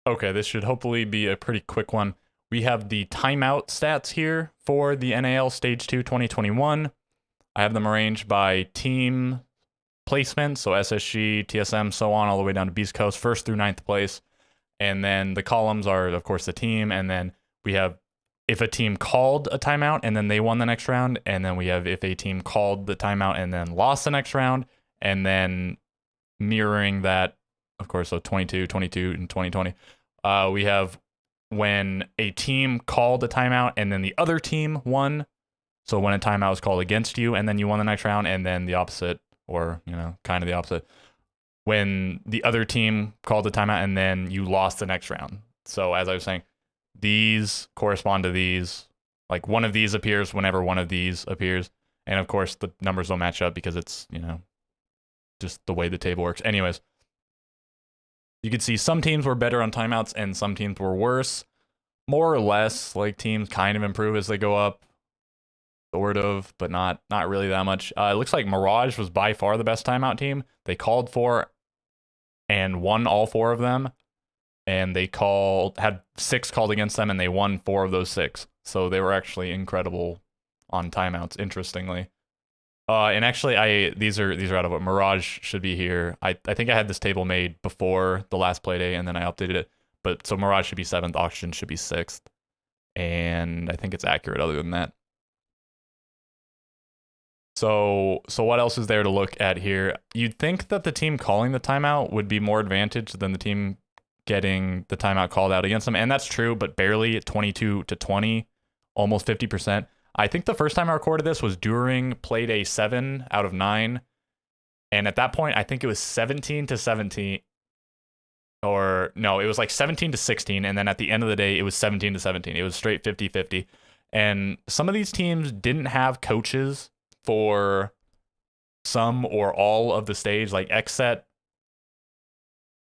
Okay, this should hopefully be a pretty quick one. We have the timeout stats here for the NAL Stage 2 2021. I have them arranged by team placement, so SSG, TSM, so on, all the way down to Beast Coast, first through ninth place. And then the columns are, of course, the team. And then we have if a team called a timeout and then they won the next round. And then we have if a team called the timeout and then lost the next round. And then mirroring that, of course, so 22, 22, and 2020. We have when a team called a timeout and then the other team won. So when a timeout was called against you and then you won the next round, and then the opposite, or, kind of the opposite, when the other team called a timeout and then you lost the next round. So as I was saying, these correspond to these. Like one of these appears whenever one of these appears. And of course, the numbers don't match up because it's, just the way the table works. Anyways, you could see some teams were better on timeouts and some teams were worse. More or less, like teams kind of improve as they go up, sort of, but not really that much. It looks like Mirage was by far the best timeout team. They called 4 and won all 4 of them, and they had 6 called against them, and they won 4 of those 6. So they were actually incredible on timeouts, interestingly. And actually, these are out of what Mirage should be here. I think I had this table made before the last play day, and then I updated it. But so Mirage should be 7th, Oxygen should be 6th, and I think it's accurate other than that. So what else is there to look at here? You'd think that the team calling the timeout would be more advantaged than the team getting the timeout called out against them, and that's true, but barely at 22-20, almost 50%. I think the first time I recorded this was during play day 7 out of 9, and at that point I think it was 17-17, or no, it was like 17-16, and then at the end of the day it was 17-17. It was straight 50-50, and some of these teams didn't have coaches for some or all of the stage. Like Xset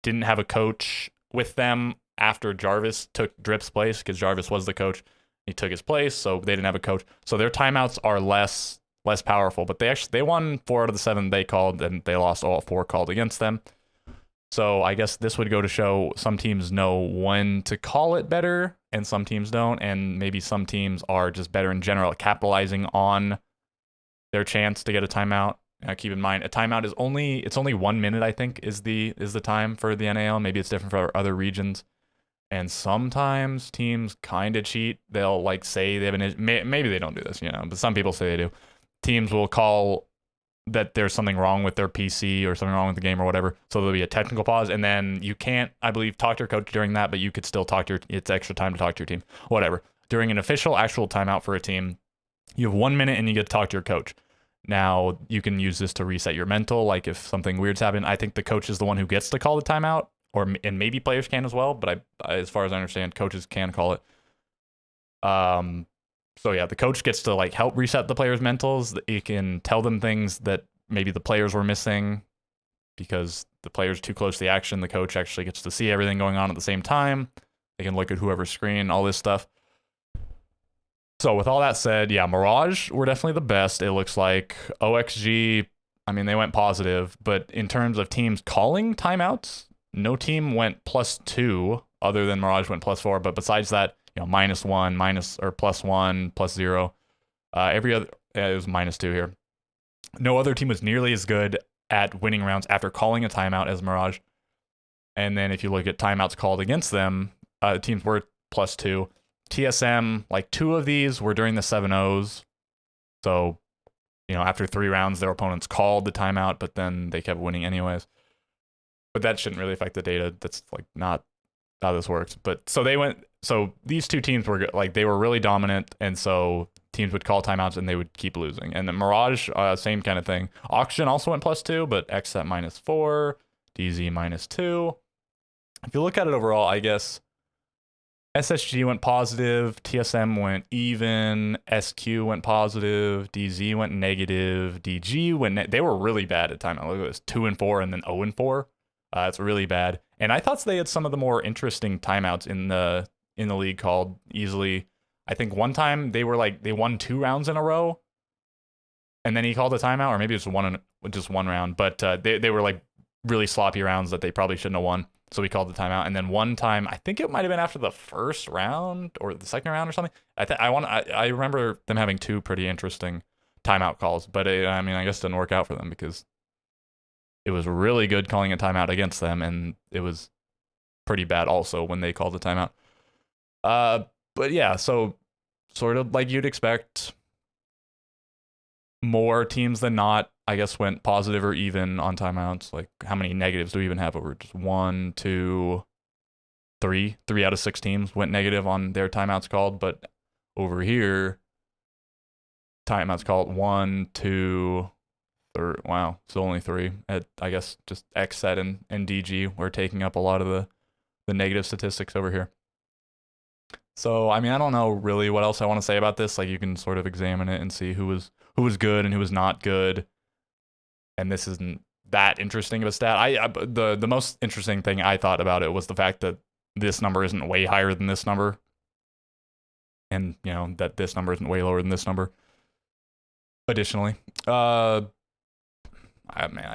didn't have a coach with them after Jarvis took Drip's place, because Jarvis was the coach. He took his place, so they didn't have a coach. So their timeouts are less powerful, but they won 4 out of the 7 they called, and they lost all 4 called against them. So I guess this would go to show some teams know when to call it better and some teams don't, and maybe some teams are just better in general at capitalizing on their chance to get a timeout. Keep in mind, a timeout is only 1 minute, I think, is the time for the NAL. Maybe it's different for other regions. And sometimes teams kind of cheat. They'll say they have an maybe they don't do this, but some people say they do. Teams will call that there's something wrong with their PC or something wrong with the game or whatever. So there'll be a technical pause, and then you can't, I believe, talk to your coach during that, but you could still it's extra time to talk to your team. Whatever. During an official actual timeout for a team, you have 1 minute and you get to talk to your coach. Now, you can use this to reset your mental. Like if something weird's happened, I think the coach is the one who gets to call the timeout, and maybe players can as well. But as far as I understand, coaches can call it. So yeah, the coach gets to help reset the players' mentals. It can tell them things that maybe the players were missing because the player's too close to the action. The coach actually gets to see everything going on at the same time. They can look at whoever's screen, all this stuff. So with all that said, yeah, Mirage were definitely the best. It looks like OXG, I mean, they went positive, but in terms of teams calling timeouts, no team went +2 other than Mirage went +4. But besides that, -1, +1, +0. Every other, it was -2 here. No other team was nearly as good at winning rounds after calling a timeout as Mirage. And then if you look at timeouts called against them, teams were +2. TSM, 2 of these were during the 7-0s. So, after 3 rounds, their opponents called the timeout, but then they kept winning anyways. But that shouldn't really affect the data. That's not how this works. But so these 2 teams were they were really dominant, and so teams would call timeouts and they would keep losing. And then Mirage, same kind of thing. Oxygen also went +2, but X at -4, DZ -2. If you look at it overall, I guess SSG went positive, TSM went even, SQ went positive, DZ went negative, DG went they were really bad at timeout. Look at this, 2-4 and then 0-4. It's really bad. And I thought they had some of the more interesting timeouts in the league called easily. I think one time they won 2 rounds in a row, and then he called a timeout, or maybe it was just one round. But they were really sloppy rounds that they probably shouldn't have won. So we called the timeout, and then one time, I think it might have been after the first round or the second round or something. I remember them having two pretty interesting timeout calls, but I mean, I guess it didn't work out for them because it was really good calling a timeout against them, and it was pretty bad also when they called the timeout. But yeah, so sort of like you'd expect, more teams than not, I guess, went positive or even on timeouts. Like, how many negatives do we even have over? Just one, two, three. 3 out of 6 teams went negative on their timeouts called. But over here, timeouts called 1, 2, 3. Wow, so only 3. I guess just XSET and DG were taking up a lot of the negative statistics over here. So, I mean, I don't know really what else I want to say about this. Like, you can sort of examine it and see who was good and who was not good. And this isn't that interesting of a stat. The most interesting thing I thought about it was the fact that this number isn't way higher than this number, and that this number isn't way lower than this number. Additionally, I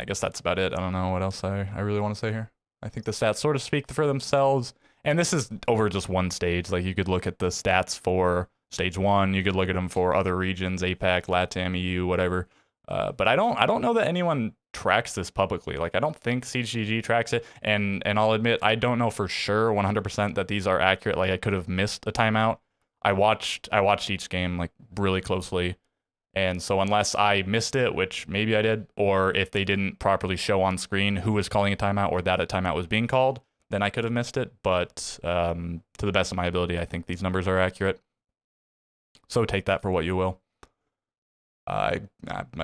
guess that's about it. I don't know what else I really want to say here. I think the stats sort of speak for themselves, and this is over just one stage. Like, you could look at the stats for stage 1, you could look at them for other regions, APAC, LATAM, EU, whatever. But I don't know that anyone tracks this publicly. Like, I don't think CGG tracks it, and I'll admit I don't know for sure 100% that these are accurate. Like, I could have missed a timeout. I watched each game like really closely, and so unless I missed it, which maybe I did, or if they didn't properly show on screen who was calling a timeout or that a timeout was being called, then I could have missed it. But to the best of my ability, I think these numbers are accurate. So take that for what you will. I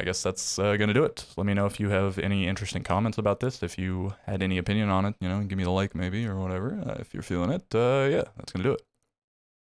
guess that's gonna do it. Let me know if you have any interesting comments about this. If you had any opinion on it, give me the like maybe or whatever. If you're feeling it, yeah, that's gonna do it.